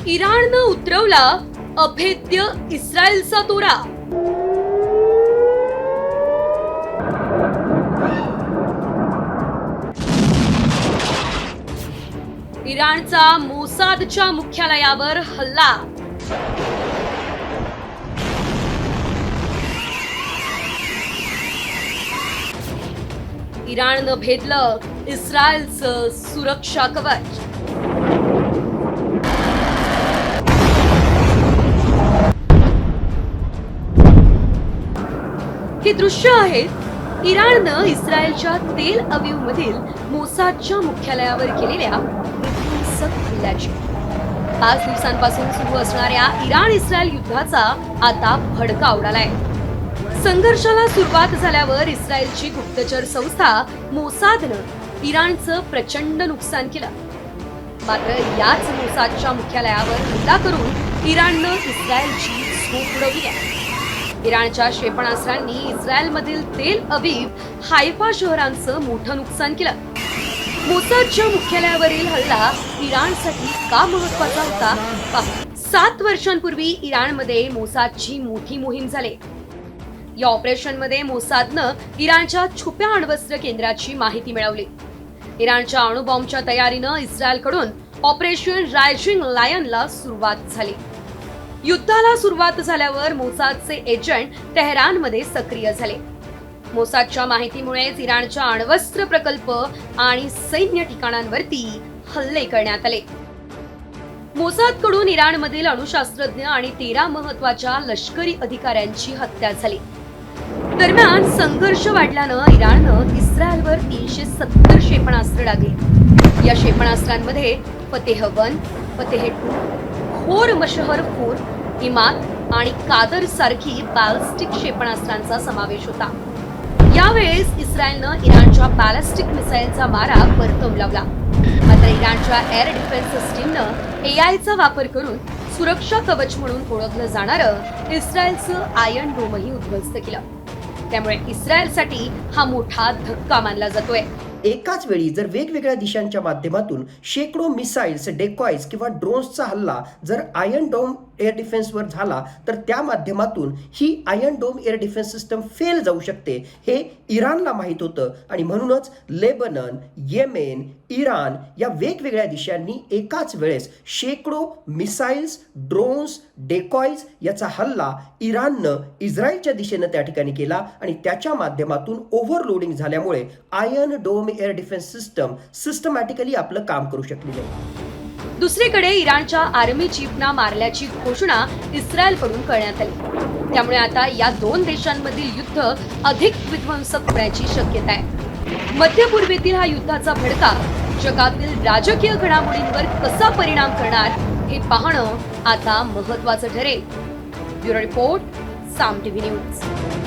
इराणनं उतरवला अभेद्य इस्रायलचा तोरा. इराणचा मोसादच्या मुख्यालयावर हल्ला. इराणनं भेदलं इस्रायलचं सुरक्षा कवच. ही दृश्य आहेत इराणनं इस्रायलच्या तेल अवीव मधील मोसादच्या मुख्यालयावर केलेल्या विध्वंसक हल्ल्याची. 5 दिवसांपासून सुरू असणाऱ्या इराण इस्रायल युद्धाचा आता भडका उडालाय. संघर्षाला सुरुवात झाल्यावर इस्रायलची गुप्तचर संस्था मोसादनं इराणचं प्रचंड नुकसान केलं. मात्र याच मोसादच्या मुख्यालयावर हल्ला करून इराणनं इस्रायलची झोप उडवली आहे. इराणच्या क्षेपणास्त्रांनी इस्रायलमधील तेल अवीव, हायफा शहरांचं मोठं नुकसान केलं. मोसादच्या मुख्यालयावरील हल्ला इराणसाठी का महत्वाचा होता पाहू. 7 वर्षांपूर्वी इराणमध्ये मोसादची मोठी मोहीम झाली. या ऑपरेशनमध्ये मोसादनं इराणच्या छुप्या अण्वस्त्र केंद्राची माहिती मिळवली. इराणच्या अणुबॉम्बच्या तयारीनं इस्रायलकडून ऑपरेशन रायजिंग लायनला सुरुवात झाली. युद्धाला सुरुवात झाल्यावर मोसादचे एजंट तेहरानमध्ये सक्रिय झाले. मोसादच्या माहितीमुळेच इराणच्या अण्वस्त्र प्रकल्प आणि सैन्य ठिकाणांवरती हल्ले करण्यात आले. मोसादकडून इराणमधील अणुशास्त्रज्ञ आणि 13 महत्वाच्या लष्करी अधिकाऱ्यांची हत्या झाली. दरम्यान संघर्ष वाढल्यानं इराणनं इस्रायलवर 370 क्षेपणास्त्र डागली. या क्षेपणास्त्रांमध्ये फतेह 1, फतेह 2, खोर मशहर 4, इमाद आणि कादर सारखी बॅलिस्टिक क्षेपणास्त्रांचा समावेश होता. यावेळेस इस्रायलनं इराणच्या बॅलिस्टिक मिसाईलचा मारा परतवून लावला. मात्र इराणच्या एअर डिफेन्स सिस्टीमनं एआयचा वापर करून सुरक्षा कवच म्हणून ओळखलं जाणारं इस्रायलचं आयर्न डोमही उद्ध्वस्त केलं. त्यामुळे इस्रायलसाठी हा मोठा धक्का मानला जातोय. एकाच वेळी जर वेगवेगळ्या दिशांच्या माध्यमातून शेकडो मिसाईल्स, डेकॉइज किंवा ड्रोन्सचा हल्ला जर आयर्न डोम एअर डिफेन्सवर झाला तर त्या माध्यमातून ही Iron Dome air defence system fail जाऊ शकते हे इराणला माहीत होतं. आणि म्हणूनच लेबनन, येमेन, इराण या वेगवेगळ्या देशांनी एकाच वेळेस शेकडो मिसाईल्स, ड्रोन्स, डेकॉइज याचा हल्ला इराणनं इस्रायलच्या दिशेनं त्या ठिकाणी केला. आणि त्याच्या माध्यमातून ओव्हरलोडिंग झाल्यामुळे Iron Dome air defence system systematically आपलं काम करू शकली नाही. दुसरीकडे इराणच्या आर्मी चीफना मारल्याची घोषणा इस्रायलकडून करण्यात आली. त्यामुळे आता या 2 देशांमधील युद्ध अधिक विध्वंसक होण्याची शक्यता आहे. मध्य पूर्वेतील हा युद्धाचा भडका जगातील राजकीय घडामोडींवर कसा परिणाम करणार हे पाहणं आता महत्त्वाचं ठरेल. ब्युरो रिपोर्ट, साम टीव्ही न्यूज.